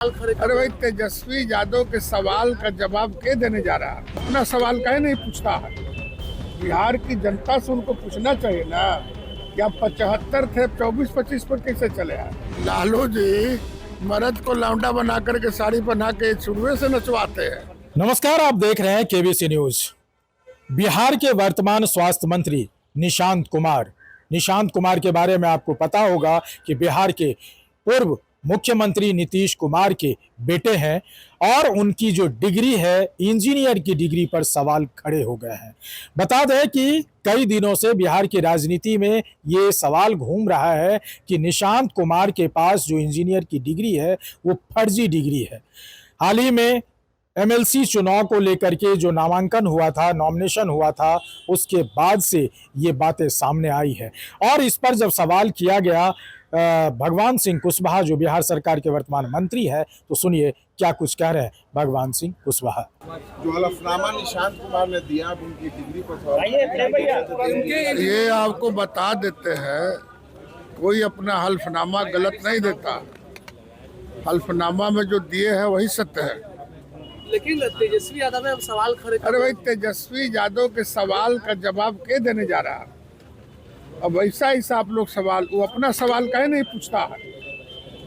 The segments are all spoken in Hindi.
अरे भाई, तेजस्वी यादव के सवाल का जवाब के देने जा रहा है? अपना सवाल काहे नहीं पूछता है? बिहार की जनता से उनको पूछना चाहिए ना कि आप 75 थे, 24-25 पर कैसे चले आए? लालू जी मर्द को लौंडा बना करके साड़ी पहना के शुरुए से नचवाते हैं। नमस्कार, आप देख रहे हैं केबीसी न्यूज। बिहार के वर्तमान स्वास्थ्य मंत्री निशांत कुमार के बारे में आपको पता होगा कि बिहार के पूर्व मुख्यमंत्री नीतीश कुमार के बेटे हैं और उनकी जो डिग्री है, इंजीनियर की डिग्री पर सवाल खड़े हो गए हैं। बता दें कि कई दिनों से बिहार की राजनीति में ये सवाल घूम रहा है कि निशांत कुमार के पास जो इंजीनियर की डिग्री है वो फर्जी डिग्री है। हाल ही में एमएलसी चुनाव को लेकर के जो नामांकन हुआ था, नॉमिनेशन हुआ था, उसके बाद से ये बातें सामने आई है। और इस पर जब सवाल किया गया भगवान सिंह कुशवाहा, जो बिहार सरकार के वर्तमान मंत्री है, तो सुनिए क्या कुछ कह रहे हैं भगवान सिंह कुशवाहा। जो हलफनामा निशांत कुमार ने दिया, उनकी डिग्री पर ये आपको बता देते हैं, कोई अपना हल्फनामा गलत नहीं देता। हल्फनामा में जो दिए है वही सत्य है। लेकिन तेजस्वी यादव ने सवाल खड़े। अरे भाई, तेजस्वी यादव के सवाल का जवाब के देने जा रहा है? अब ऐसा आप लोग सवाल, वो अपना सवाल काहे नहीं पूछता है?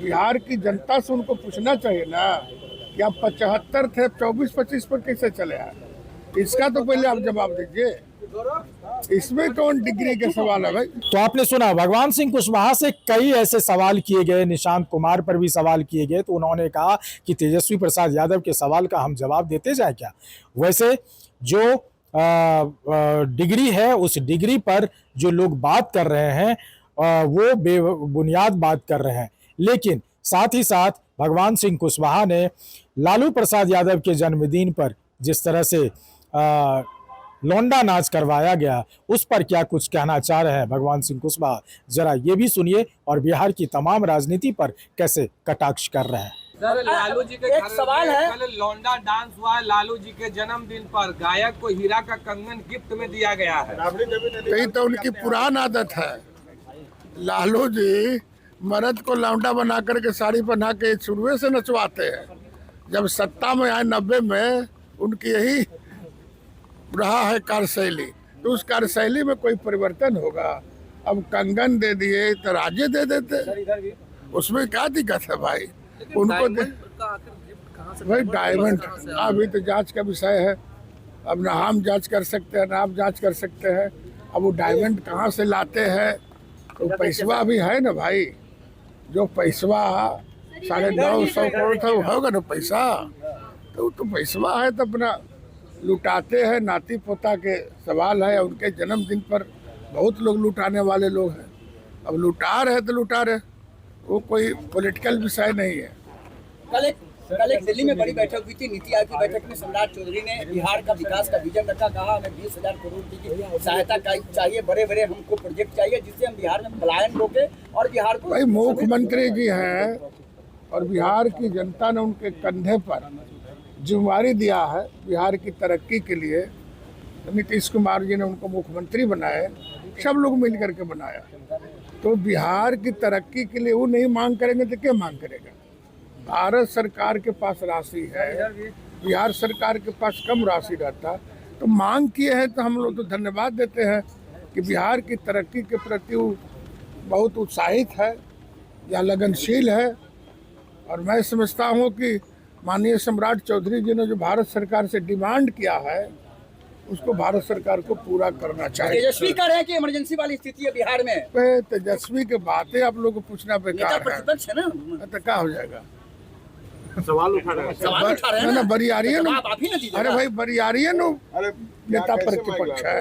बिहार की जनता से उनको पूछना चाहिए ना कि आप 75 थे, 24-25 पर कैसे चले आए? इसका तो पहले आप जवाब दीजिए। इसमें कौन डिग्री के सवाल है भाई? तो आपने सुना, भगवान सिंह कुशवाहा से कई ऐसे सवाल किए गए, निशांत कुमार पर भी सवाल किए गए, तो उन्होंने कहा कि तेजस्वी प्रसाद यादव के सवाल का हम जवाब देते जाए क्या? वैसे जो डिग्री है, उस डिग्री पर जो लोग बात कर रहे हैं वो बेबुनियाद बात कर रहे हैं। लेकिन साथ ही साथ भगवान सिंह कुशवाहा ने लालू प्रसाद यादव के जन्मदिन पर जिस तरह से लौंडा नाच करवाया गया, उस पर क्या कुछ कहना चाह रहे हैं भगवान सिंह कुशवाहा, जरा ये भी सुनिए। और बिहार की तमाम राजनीति पर कैसे कटाक्ष कर रहे हैं। सर, लालू जी के एक सवाल है, कल लौंडा डांस हुआ है लालू जी के जन्मदिन पर। गायक को हीरा का कंगन गिफ्ट में दिया गया है। यही तो उनकी पुरानी आदत है। लालू जी मर्द को लौंडा बना करके साड़ी पहना के शुरुए से नचवाते हैं। जब सत्ता में आए 90 में, उनकी यही रहा है कार्यशैली। तो उस कार्यशैली में कोई परिवर्तन होगा? अब कंगन दे दिए तो राज्य दे देते, उसमें क्या दिक्कत है भाई? उनको भाई डायमंड अभी तो जांच का विषय है। अब ना हम जांच कर सकते हैं ना आप जांच कर सकते हैं। अब वो डायमंड कहाँ से लाते हैं? तो पैसवा भी है ना भाई। जो पैसवा 950 करोड़ था, वो होगा ना पैसा। तो पैसवा है तो अपना लुटाते हैं। नाती पोता के सवाल है, उनके जन्मदिन पर बहुत लोग लुटाने वाले लोग हैं। अब लुटा रहे तो लुटा रहे, वो कोई पॉलिटिकल विषय नहीं है। कल एक दिल्ली में बड़ी बैठक हुई थी, नीति आयोग की बैठक में सम्राट चौधरी ने बिहार का विकास का विजन रखा। कहा हमें 20,000 करोड़ की सहायता चाहिए, बड़े बड़े हमको प्रोजेक्ट चाहिए जिससे हम बिहार में पलायन रोके और बिहार को। भाई मुख्यमंत्री जी हैं और बिहार की जनता ने उनके कंधे पर जिम्मेवारी दिया है बिहार की तरक्की के लिए। नीतीश कुमार जी ने उनको मुख्यमंत्री बनाए, सब लोग मिल करके बनाया। तो बिहार की तरक्की के लिए वो नहीं मांग करेंगे तो क्या मांग करेगा? भारत सरकार के पास राशि है, बिहार सरकार के पास कम राशि रहता। तो मांग किए हैं तो हम लोग तो धन्यवाद देते हैं कि बिहार की तरक्की के प्रति वो बहुत उत्साहित है या लगनशील है। और मैं समझता हूँ कि माननीय सम्राट चौधरी जी ने जो भारत सरकार से डिमांड किया है, उसको भारत सरकार को पूरा करना चाहिए। तेजस्वी कह रहे हैं कि इमरजेंसी वाली स्थिति है बिहार में। तेजस्वी के बातें आप लोग को पूछना बेकार है। प्रतिपक्ष है ना, तो क्या हो जाएगा? सवाल उठा रहे हैं ना बरियारी है ना। आप ही ना दीजिए। अरे भाई, बरियारी है ना, नेता प्रतिपक्ष है।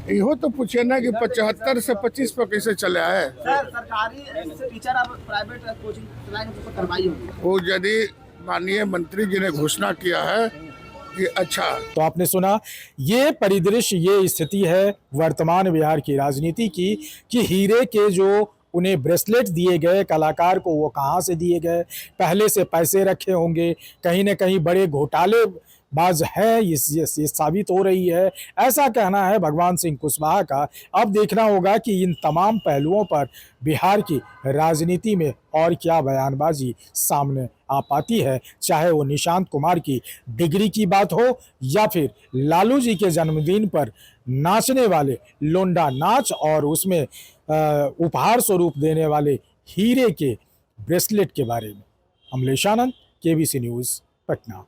इहो तो पूछे ना कि 75 से 25 पर कैसे चले आए? सरकारी टीचर अब प्राइवेट कोचिंग चलाएंगे, करवाई होगी। वो यदि माननीय मंत्री जी ने घोषणा किया है कि अच्छा। तो आपने सुना, ये परिदृश्य, ये स्थिति है वर्तमान बिहार की राजनीति की कि हीरे के जो उन्हें ब्रेसलेट दिए गए कलाकार को, वो कहाँ से दिए गए? पहले से पैसे रखे होंगे, कहीं न कहीं बड़े घोटाले बाज है, ये साबित हो रही है, ऐसा कहना है भगवान सिंह कुशवाहा का। अब देखना होगा कि इन तमाम पहलुओं पर बिहार की राजनीति में और क्या बयानबाजी सामने आ पाती है, चाहे वो निशांत कुमार की डिग्री की बात हो या फिर लालू जी के जन्मदिन पर नाचने वाले लोंडा नाच और उसमें उपहार स्वरूप देने वाले हीरे के ब्रेसलेट के बारे में। अमलेश आनंद, केबीसी न्यूज़, पटना।